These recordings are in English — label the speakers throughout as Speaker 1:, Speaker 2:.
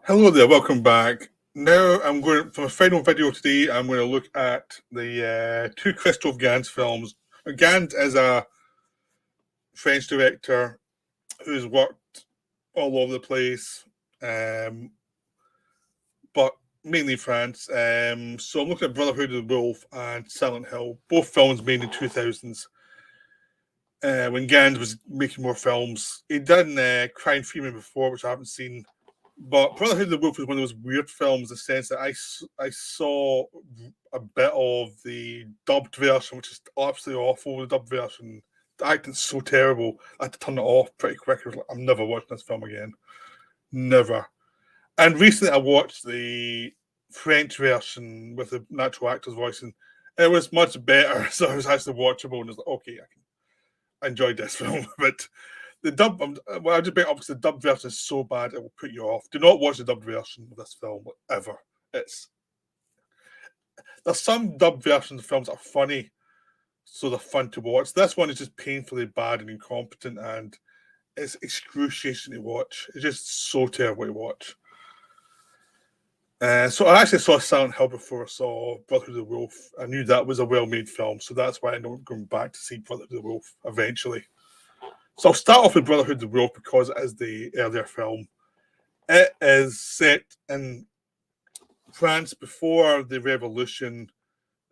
Speaker 1: Hello there, welcome back. Now I'm going for my final video today. I'm going to look at the two Christophe Gans films. Gans is a French director who's worked all over the place, but mainly France. So I'm looking at Brotherhood of the Wolf and Silent Hill, both films made in the 2000s. When Gans was making more films, he'd done Crime Freeman before, which I haven't seen. But Brotherhood of the Wolf was one of those weird films in the sense that I saw a bit of the dubbed version, which is absolutely awful. The dubbed version, the acting's so terrible. I had to turn it off pretty quick. I was like, I'm never watching this film again. Never. And recently I watched the French version with the natural actor's voice, and it was much better. So it was actually watchable, and it was like, okay, I enjoyed this film. But the dub, well, I just bring it up because the dub version is so bad it will put you off. Do not watch the dubbed version of this film ever. There's some dub versions of films that are funny, so they're fun to watch. This one is just painfully bad and incompetent, and it's excruciating to watch. It's just so terrible to watch. So I actually saw Silent Hill before I saw Brotherhood of the Wolf. I knew that was a well-made film, so that's why I ended up going back to see Brotherhood of the Wolf eventually. So I'll start off with Brotherhood of the Wolf because it is the earlier film. It is set in France before the revolution.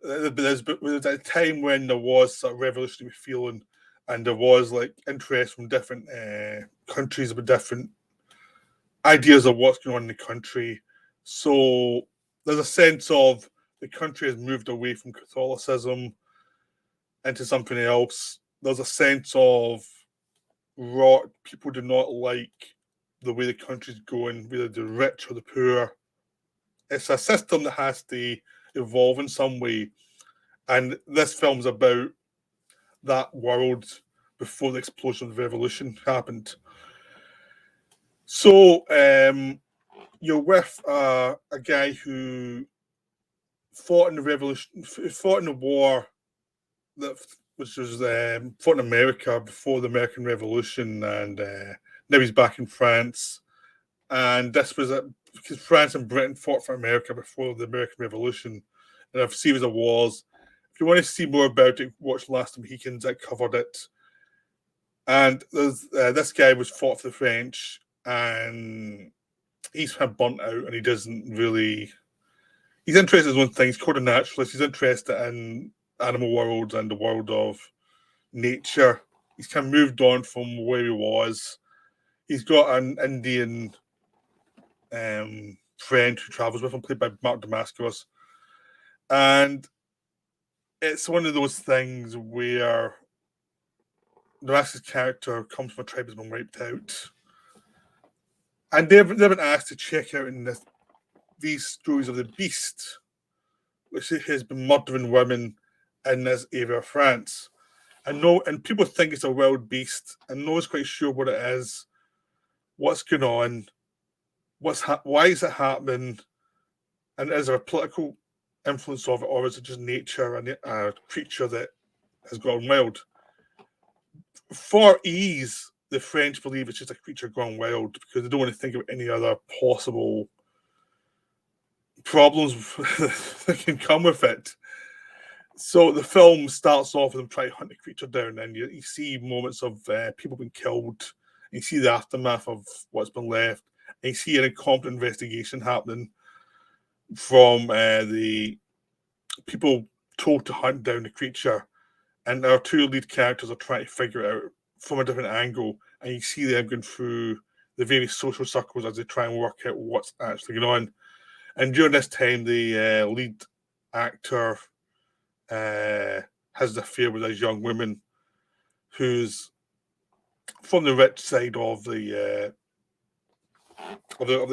Speaker 1: There's a time when there was a revolutionary feeling, and there was like interest from different countries with different ideas of what's going on in the country. So there's a sense of the country has moved away from Catholicism into something else. There's a sense of people do not like the way the country's going, whether the rich or the poor. It's a system that has to evolve in some way. And this film's about that world before the explosion of the revolution happened. So you're with a guy who fought in the revolution, fought in the war which was fought in America before the American Revolution, and now he's back in France. And this was because France and Britain fought for America before the American Revolution, and a series of wars. If you want to see more about it, watch Last Mohicans. I covered it. And this guy was fought for the French, and he's kind of burnt out, and he doesn't really. He's interested in one thing. He's called a naturalist. He's interested in animal worlds and the world of nature. He's kind of moved on from where he was. He's got an Indian friend who travels with him, played by Mark Damascus. And it's one of those things where Damascus' character comes from a tribe that's been wiped out. And they've been asked to check out in these stories of the beast, which has been murdering women in this area of France. And people think it's a wild beast, and no one's quite sure what it is, what's going on, why is it happening, and is there a political influence of it, or is it just nature and a creature that has gone wild? For ease, the French believe it's just a creature gone wild because they don't want to think of any other possible problems that can come with it. So the film starts off with them trying to hunt the creature down, and you see moments of people being killed. You see the aftermath of what's been left, and you see an incompetent investigation happening from the people told to hunt down the creature. And our two lead characters are trying to figure it out from a different angle, and you see them going through the various social circles as they try and work out what's actually going on. And during this time, the lead actor has an affair with this young woman who's from the rich side of the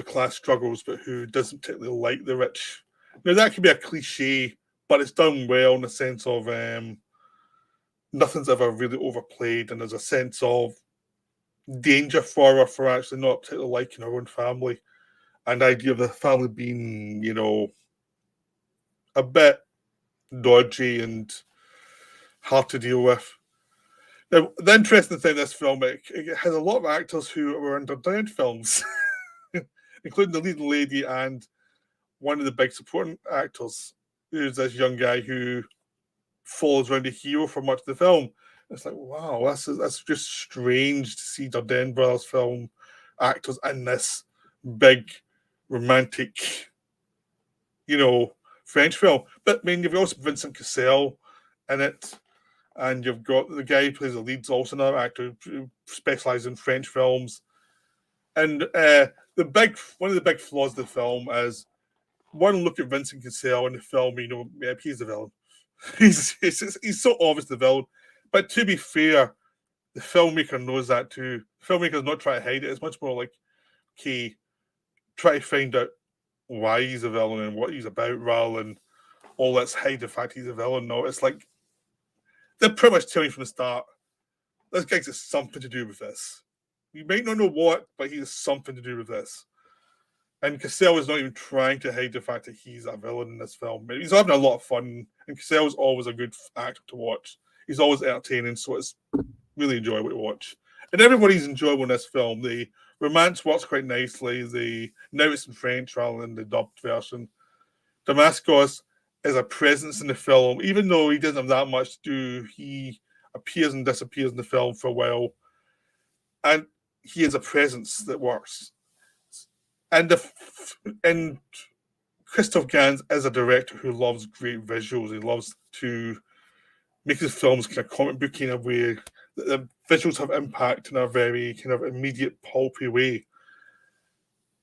Speaker 1: class struggles, but who doesn't particularly like the rich. Now that could be a cliche, but it's done well in the sense of nothing's ever really overplayed, and there's a sense of danger for her for actually not particularly liking her own family, and the idea of the family being, a bit dodgy and hard to deal with. Now, the interesting thing in this film, it has a lot of actors who were in their down films. including the leading lady and one of the big supporting actors, who's this young guy who follows around the hero for much of the film. It's like, wow, that's just strange to see Dardenne Brothers film actors in this big romantic, French film. But I mean, you've also Vincent Cassel in it, and you've got the guy who plays the lead's also another actor who specializes in French films. And one of the big flaws of the film is one look at Vincent Cassel in the film, he's the villain. He's so obvious the villain. But to be fair, the filmmaker knows that too. The filmmaker's not trying to hide it. It's much more like, okay, try to find out why he's a villain and what he's about, rather than, oh, let's hide the fact he's a villain. No, it's like they're pretty much telling you from the start, this guy's got something to do with this. You might not know what, but he has something to do with this. And Cassel is not even trying to hide the fact that he's a villain in this film. He's having a lot of fun, and Cassel is always a good actor to watch. He's always entertaining, so it's really enjoyable to watch. And everybody's enjoyable in this film. The romance works quite nicely. Now it's in French rather than the dubbed version. Damascus is a presence in the film, even though he doesn't have that much to do. He appears and disappears in the film for a while, and he has a presence that works. And Christophe Gans is a director who loves great visuals. He loves to make his films kind of comic booky in a way that the visuals have impact in a very kind of immediate, pulpy way.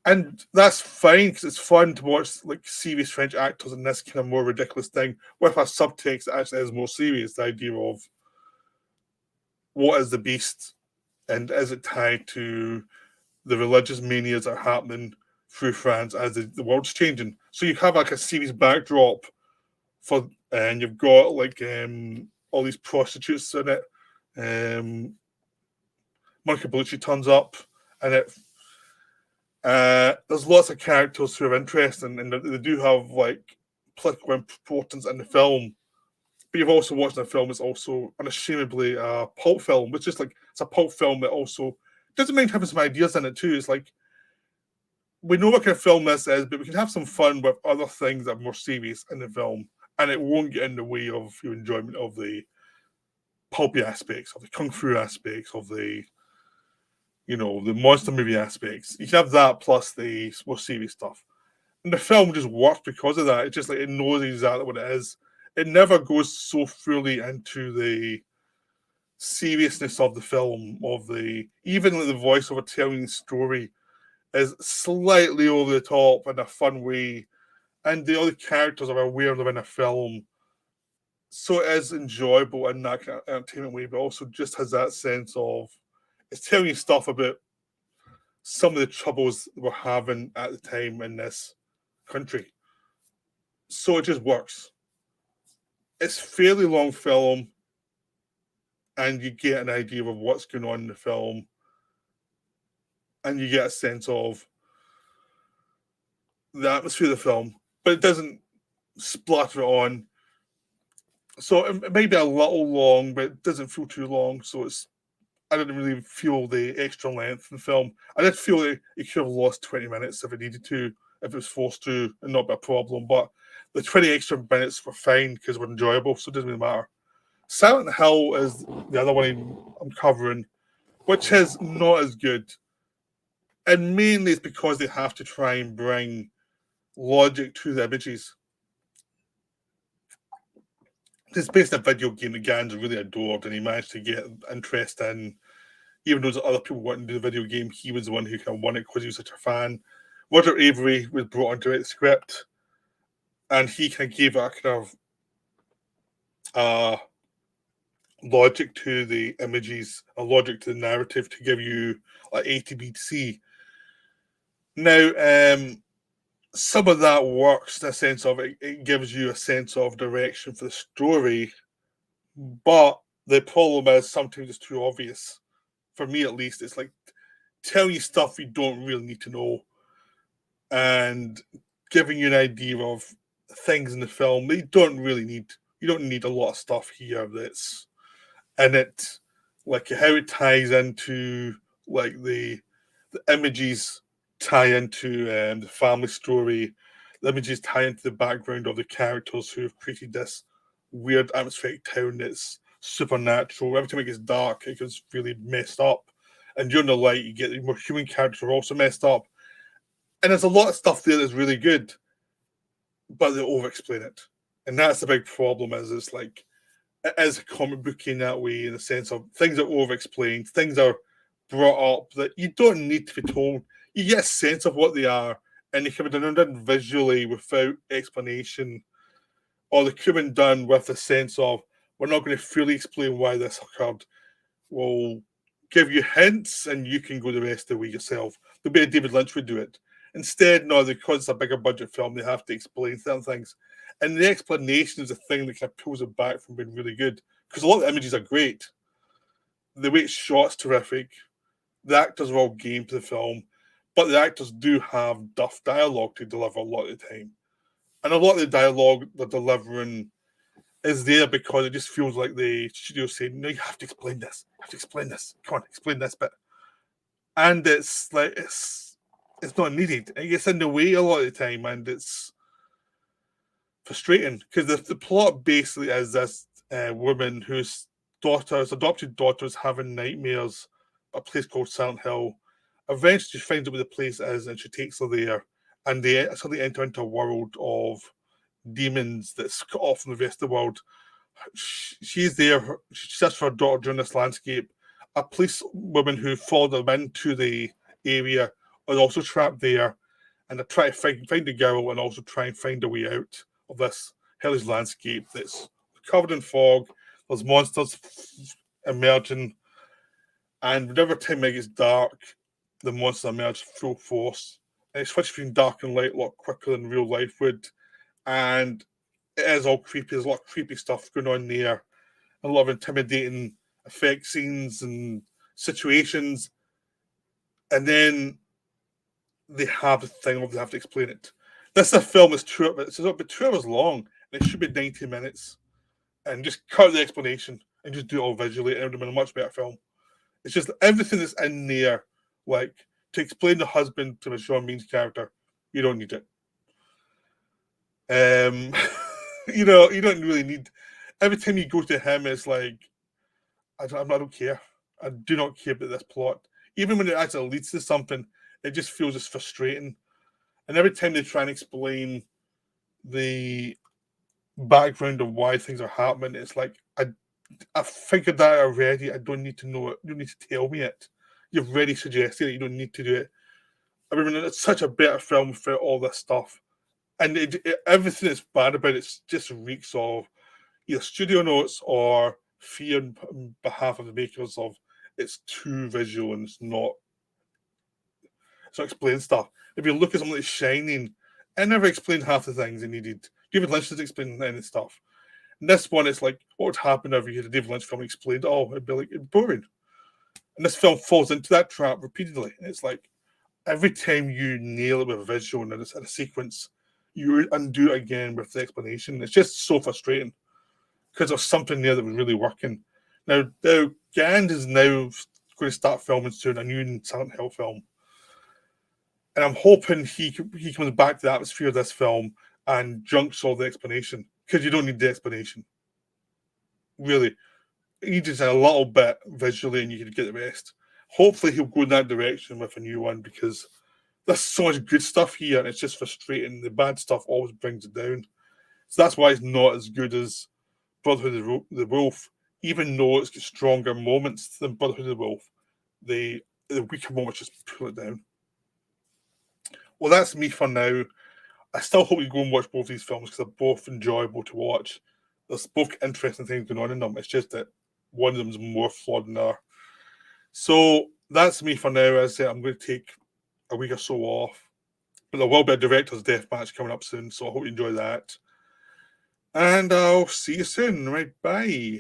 Speaker 1: And that's fine because it's fun to watch like serious French actors in this kind of more ridiculous thing with a subtext that actually is more serious. The idea of what is the beast and is it tied to the religious manias that are happening through France as the world's changing. So you have like a serious backdrop and you've got like all these prostitutes in it. Monica Bellucci turns up, and there's lots of characters who are interesting, and they do have like political importance in the film. But you've also watched the film. It's also unashamedly a pulp film, which is like it's a pulp film that also doesn't mind having some ideas in it too. It's like we know what kind of film this is, but we can have some fun with other things that are more serious in the film, and it won't get in the way of your enjoyment of the pulpy aspects, of the kung fu aspects, of the the monster movie aspects. You can have that plus the more serious stuff. And the film just works because of that. It's just like it knows exactly what it is. It never goes so fully into the seriousness of the film, even like the voiceover telling the story is slightly over the top in a fun way. And the other characters are aware they're in a film. So it is enjoyable in that kind of entertainment way, but also just has that sense of it's telling you stuff about some of the troubles we're having at the time in this country. So it just works. It's a fairly long film, and you get an idea of what's going on in the film, and you get a sense of the atmosphere of the film, but it doesn't splatter on. So it may be a little long, but it doesn't feel too long. So I didn't really feel the extra length in the film. I did feel that it could have lost 20 minutes if it needed to, if it was forced to, and not be a problem. But the 20 extra minutes were fine because we're enjoyable, so it doesn't really matter. Silent Hill is the other one I'm covering, which is not as good. And mainly it's because they have to try and bring logic to the images. It's based on a video game that Gans really adored, and he managed to get interest in. Even though other people wanted to do the video game, he was the one who kind of won it because he was such a fan. Roger Avery was brought on to write the script, and he kind of gave a kind of logic to the images, a logic to the narrative to give you like A to B to C. Now, some of that works in a sense of it gives you a sense of direction for the story, but the problem is sometimes it's too obvious. For me, at least, it's like telling you stuff you don't really need to know and giving you an idea of things in the film that you don't really need. You don't need a lot of stuff here that's in it, like how it ties into like the images tie into the family story. The images tie into the background of the characters who have created this weird atmospheric town that's supernatural. Every time it gets dark, it gets really messed up. And during the light, you get the more human characters are also messed up. And there's a lot of stuff there that's really good, but they over-explain it. And that's the big problem, is it's like, it is a comic book in that way, in the sense of things are over-explained, things are brought up that you don't need to be told. You get a sense of what they are, and they can be done visually without explanation, or they could have been done with a sense of, we're not going to fully explain why this occurred. We'll give you hints, and you can go the rest of the way yourself. The way David Lynch would do it. Instead, no, because it's a bigger budget film, they have to explain certain things. And the explanation is the thing that kind of pulls it back from being really good. Because a lot of the images are great. The way it's shot's terrific. The actors are all game to the film. But the actors do have duff dialogue to deliver a lot of the time. And a lot of the dialogue they're delivering is there because it just feels like the studio saying, no, you have to explain this. You have to explain this. Come on, explain this bit. And it's like, it's not needed. It gets in the way a lot of the time, and it's frustrating because the plot basically is this woman whose adopted daughter is having nightmares at a place called Silent Hill. Eventually, she finds out where the place is, and she takes her there, and they suddenly enter into a world of demons that's cut off from the rest of the world. She's there. She searches for her daughter during this landscape. A police woman who followed them into the area is also trapped there, and they try to find the girl and also try and find a way out of this hellish landscape that's covered in fog. There's monsters emerging, and whenever time it gets dark, the monsters emerge full force. And it switches between dark and light a lot quicker than real life would. And it is all creepy. There's a lot of creepy stuff going on there. A lot of intimidating effect scenes and situations. And then they have the thing of they have to explain it. This is a film that's it's about 2 hours long, and it should be 90 minutes. And just cut the explanation and just do it all visually, and it would have been a much better film. It's just everything that's in there, like to explain the husband to Sean Bean's character, you don't need it. You don't really need. Every time you go to him, it's like, I don't care. I do not care about this plot. Even when it actually leads to something, it just feels just frustrating. And every time they try and explain the background of why things are happening, it's like, I figured that already. I don't need to know it. You don't need to tell me it. You've already suggested it. You don't need to do it. I mean, it's such a better film without all this stuff. And everything that's bad about it just reeks of either studio notes or fear on behalf of the makers of it's too visual and it's not explained stuff. If you look at something like Shining, it never explained half the things it needed. David Lynch doesn't explain any stuff. And this one, it's like, what would happen if you had a David Lynch film explained? Oh, it'd be like boring. And this film falls into that trap repeatedly. And it's like, every time you nail it with a visual and a sequence, you undo it again with the explanation. It's just so frustrating because there's something there that was really working. Now Gans is now going to start filming soon a new Silent Hill film. And I'm hoping he comes back to the atmosphere of this film and junks all the explanation, because you don't need the explanation. Really. You just a little bit visually and you can get the rest. Hopefully he'll go in that direction with a new one, because there's so much good stuff here and it's just frustrating. The bad stuff always brings it down. So that's why it's not as good as Brotherhood of the Wolf, even though it's got stronger moments than Brotherhood of the Wolf. The weaker moments just pull it down. Well, that's me for now. I still hope you go and watch both these films because they're both enjoyable to watch. There's both interesting things going on in them. It's just that one of them is more flawed than the other. So that's me for now. As I say, I'm going to take a week or so off. But there will be a director's death match coming up soon, so I hope you enjoy that. And I'll see you soon. Right, bye.